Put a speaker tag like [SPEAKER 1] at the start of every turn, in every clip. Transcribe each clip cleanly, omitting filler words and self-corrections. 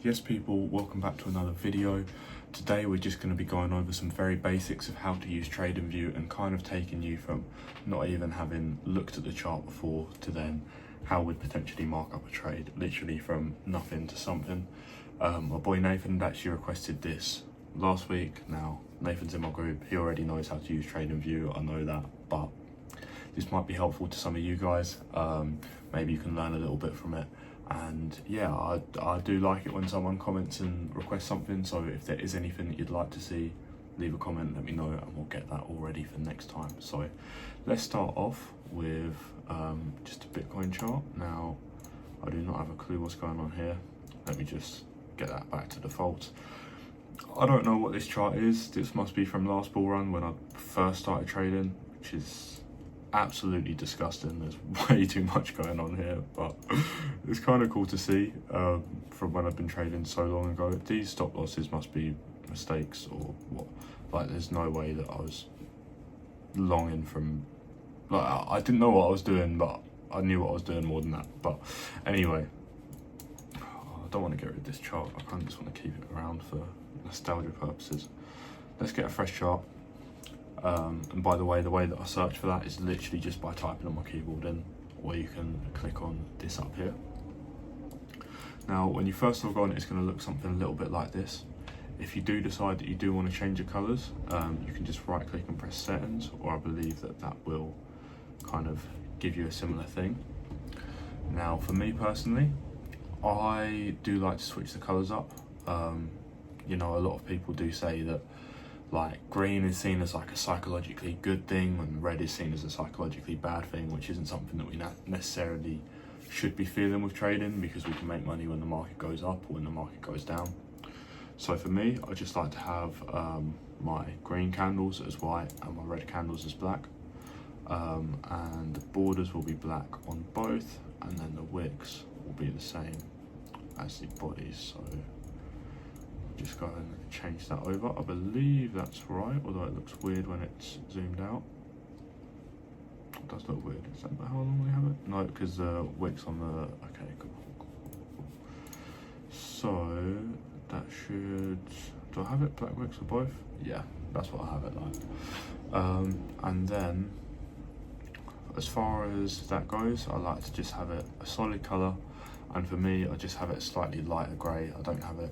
[SPEAKER 1] Yes people, welcome back to another video. Today we're just going to be going over some very basics of how to use TradingView and kind of taking you from not even having looked at the chart before to then how we'd potentially mark up a trade, literally from nothing to something. My boy Nathan had actually requested this last week. Now Nathan's in my group, he already knows how to use TradingView, I know that, but this might be helpful to some of you guys. Maybe you can learn a little bit from it. And yeah, I do like it when someone comments and requests something, so if there is anything that you'd like to see, leave a comment, let me know, and we'll get that all ready for next time. So let's start off with just a Bitcoin chart. Now, I do not have a clue what's going on here. Let me just get that back to default. I don't know what this chart is. This must be from last bull run when I first started trading, which is absolutely disgusting. There's way too much going on here, but it's kind of cool to see from when I've been trading so long ago. These stop losses must be mistakes or what. Like, there's no way that I was longing from, like, I didn't know what I was doing, but I knew what I was doing more than that. But anyway, I don't want to get rid of this chart. I kind of just want to keep it around for nostalgia purposes. Let's get a fresh chart. And by the way that I search for that is literally just by typing on my keyboard in, or you can click on this up here. Now, when you first log on, it's going to look something a little bit like this. If you do decide that you do want to change your colours, you can just right click and press settings, or I believe that will kind of give you a similar thing. Now, for me personally, I do like to switch the colours up. You know, a lot of people do say that like green is seen as like a psychologically good thing and red is seen as a psychologically bad thing, which isn't something that we necessarily should be feeling with trading, because we can make money when the market goes up or when the market goes down. So for me, I just like to have my green candles as white and my red candles as black, and the borders will be black on both, and then the wicks will be the same as the bodies. So just go and change that over. I believe that's right, although it looks weird when it's zoomed out. It does look weird. Is that how long we have it? No, because the wicks on the... Okay, cool. So that should... Do I have it black wicks for both? Yeah, that's what I have it like. And then as far as that goes, I like to just have it a solid colour, and for me I just have it slightly lighter grey. I don't have it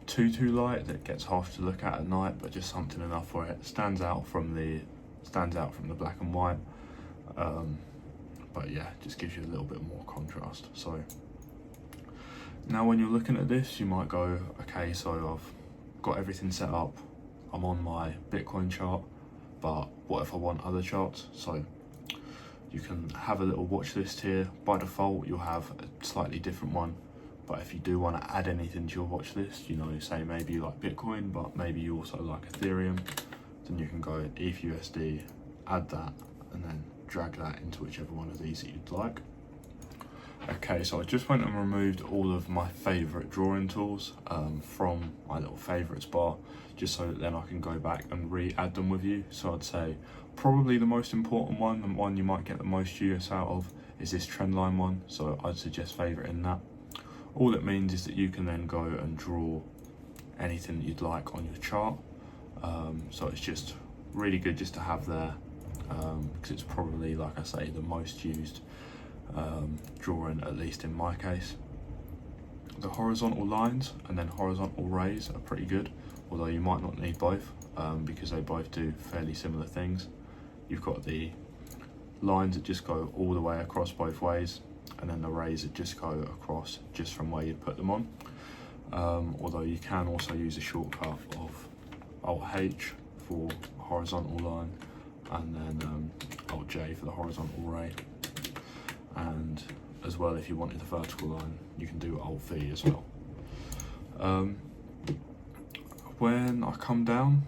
[SPEAKER 1] too light that gets harsh to look at night, but just something enough where it stands out from the black and white. But yeah, just gives you a little bit more contrast. So now when you're looking at this, you might go, okay, so I've got everything set up, I'm on my Bitcoin chart, but what if I want other charts? So you can have a little watch list here. By default, you'll have a slightly different one. But if you do want to add anything to your watch list, you know, say maybe you like Bitcoin, but maybe you also like Ethereum, then you can go ETHUSD, add that, and then drag that into whichever one of these that you'd like. Okay, so I just went and removed all of my favourite drawing tools from my little favourites bar, just so that then I can go back and re-add them with you. So I'd say probably the most important one, the one you might get the most use out of, is this trendline one. So I'd suggest favoriting that. All it means is that you can then go and draw anything that you'd like on your chart. So it's just really good just to have there, because it's probably, like I say, the most used drawing, at least in my case. The horizontal lines and then horizontal rays are pretty good, although you might not need both, because they both do fairly similar things. You've got the lines that just go all the way across both ways, and then the rays that just go across just from where you'd put them on. Although you can also use a shortcut of Alt-H for horizontal line, and then Alt-J for the horizontal ray. And as well, if you wanted the vertical line, you can do Alt-V as well. When I come down,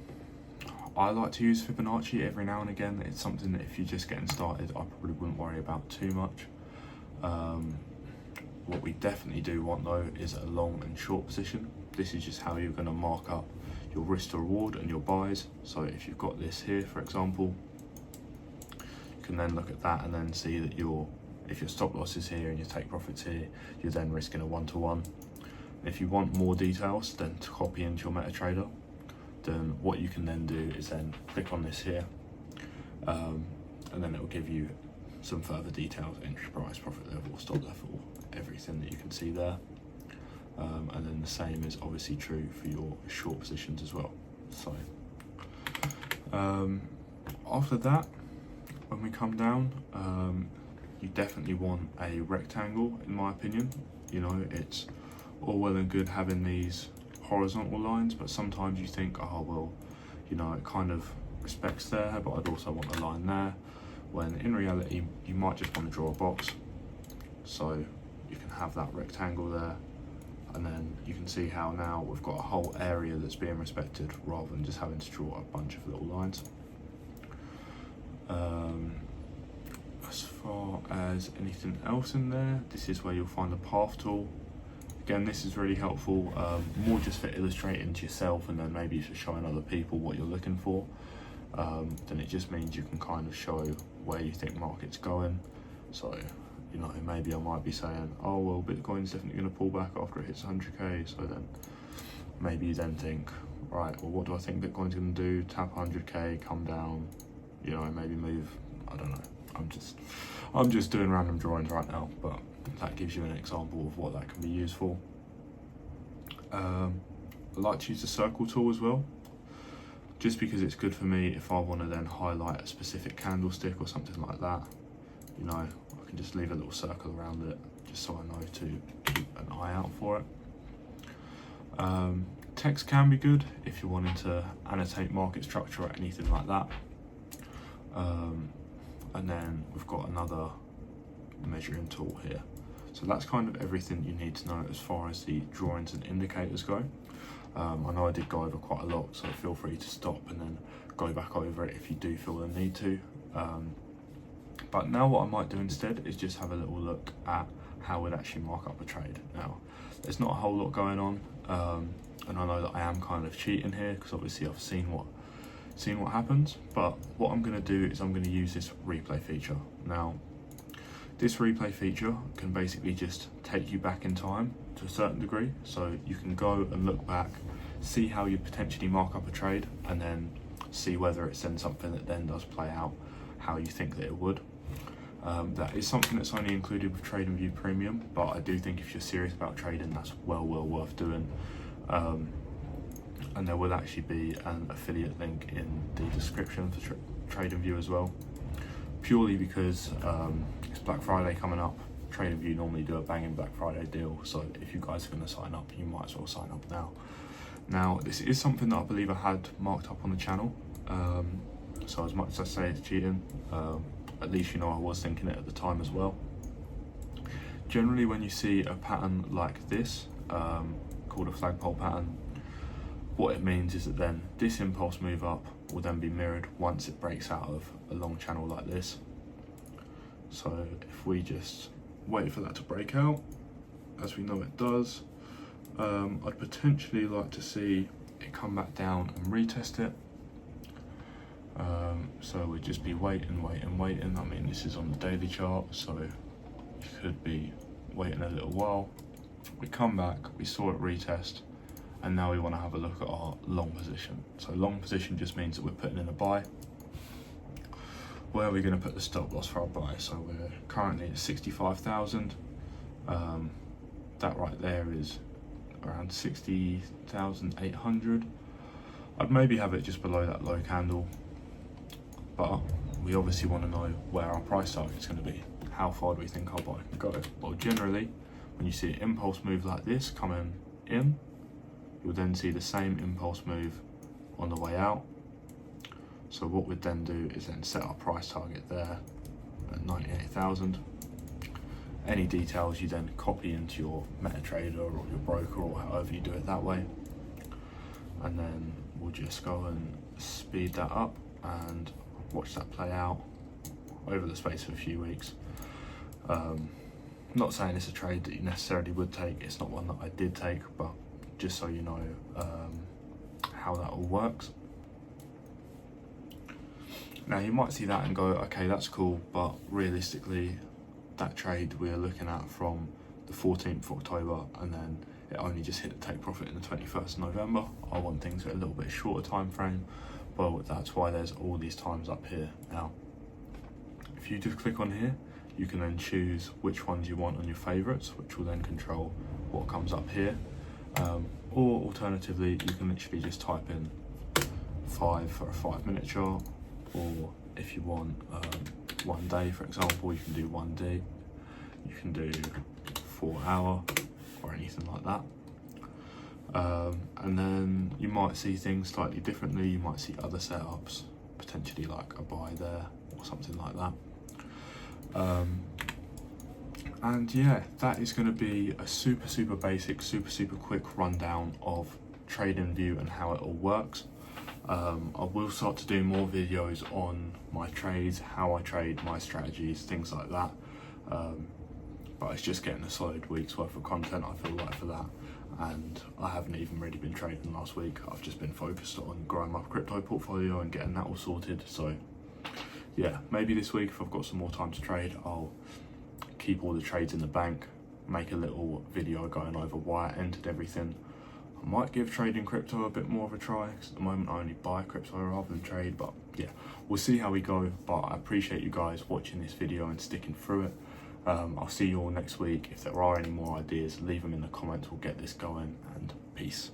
[SPEAKER 1] I like to use Fibonacci every now and again. It's something that if you're just getting started, I probably wouldn't worry about too much. What we definitely do want though is a long and short position. This is just how you're going to mark up your risk to reward and your buys. So if you've got this here, for example, you can then look at that and then see that if your stop loss is here and your take profits here, you're then risking a 1-to-1. If you want more details then to copy into your MetaTrader, then what you can then do is then click on this here, and then it will give you some further details: entry price, profit level, stop level, everything that you can see there. And then the same is obviously true for your short positions as well. So after that, when we come down, you definitely want a rectangle, in my opinion. You know, it's all well and good having these horizontal lines, but sometimes you think, oh well, you know, it kind of respects there, but I'd also want a line there, when in reality you might just want to draw a box. So you can have that rectangle there, and then you can see how now we've got a whole area that's being respected rather than just having to draw a bunch of little lines. As far as anything else in there, this is where you'll find the path tool. Again, this is really helpful, more just for illustrating to yourself and then maybe for showing other people what you're looking for. Then it just means you can kind of show where you think market's going. So, you know, maybe I might be saying, oh well, Bitcoin's definitely going to pull back after it hits 100k. So then maybe you then think, right, well, what do I think Bitcoin's going to do? Tap 100k, come down, you know, maybe move. I don't know. I'm just doing random drawings right now, but that gives you an example of what that can be used for. I like to use the circle tool as well, just because it's good for me if I want to then highlight a specific candlestick or something like that. You know, I can just leave a little circle around it just so I know to keep an eye out for it. Text can be good if you're wanting to annotate market structure or anything like that. And then we've got another measuring tool here. So that's kind of everything you need to know as far as the drawings and indicators go. I know I did go over quite a lot, so feel free to stop and then go back over it if you do feel the need to. But now what I might do instead is just have a little look at how we'd actually mark up a trade. Now, there's not a whole lot going on, and I know that I am kind of cheating here because obviously I've seen what happens, but what I'm going to do is I'm going to use this replay feature. Now, this replay feature can basically just take you back in time to a certain degree, so you can go and look back, see how you potentially mark up a trade, and then see whether it's then something that then does play out how you think that it would. That is something that's only included with TradingView Premium, but I do think if you're serious about trading, that's well worth doing. And there will actually be an affiliate link in the description for TradingView as well, purely because it's Black Friday coming up. TradingView normally do a banging Black Friday deal, so if you guys are going to sign up, you might as well sign up now. Now, this is something that I believe I had marked up on the channel, so as much as I say it's cheating, at least you know I was thinking it at the time as well. Generally, when you see a pattern like this, called a flagpole pattern, what it means is that then this impulse move up will then be mirrored once it breaks out of a long channel like this. So if we just wait for that to break out, as we know it does, I'd potentially like to see it come back down and retest it. So we'd just be waiting. I mean, this is on the daily chart, so you could be waiting a little while. We come back, we saw it retest, and now we want to have a look at our long position. So long position just means that we're putting in a buy. Where are we going to put the stop loss for our buy? So we're currently at 65,000. That right there is around 60,800. I'd maybe have it just below that low candle, but we obviously want to know where our price target is going to be. How far do we think our buy can go? Well, generally, when you see an impulse move like this coming in, you'll then see the same impulse move on the way out. So what we'd then do is then set our price target there at 98,000. Any details you then copy into your MetaTrader or your broker or however you do it that way. And then we'll just go and speed that up and watch that play out over the space of a few weeks. Not saying it's a trade that you necessarily would take, it's not one that I did take, but just so you know how that all works. Now you might see that and go, okay, that's cool, but realistically that trade we're looking at from the 14th of October, and then it only just hit the take profit in the 21st of November. I want things at a little bit shorter time frame. Well, that's why there's all these times up here. Now, if you just click on here, you can then choose which ones you want on your favorites, which will then control what comes up here. Or alternatively, you can literally just type in 5 for a 5-minute chart, or if you want 1 day, for example, you can do 1D. You can do 4 hour or anything like that. And then you might see things slightly differently. You might see other setups, potentially like a buy there or something like that. And yeah, that is going to be a super basic, super quick rundown of TradingView and how it all works. I will start to do more videos on my trades, how I trade, my strategies, things like that. But it's just getting a solid week's worth of content, I feel like, for that. And I haven't even really been trading last week. I've just been focused on growing my crypto portfolio and getting that all sorted. So yeah, maybe this week, if I've got some more time to trade, I'll keep all the trades in the bank, make a little video going over why I entered everything. I might give trading crypto a bit more of a try, because at the moment I only buy crypto rather than trade, but yeah, we'll see how we go. But I appreciate you guys watching this video and sticking through it. I'll see you all next week. If there are any more ideas, leave them in the comments. We'll get this going, and peace.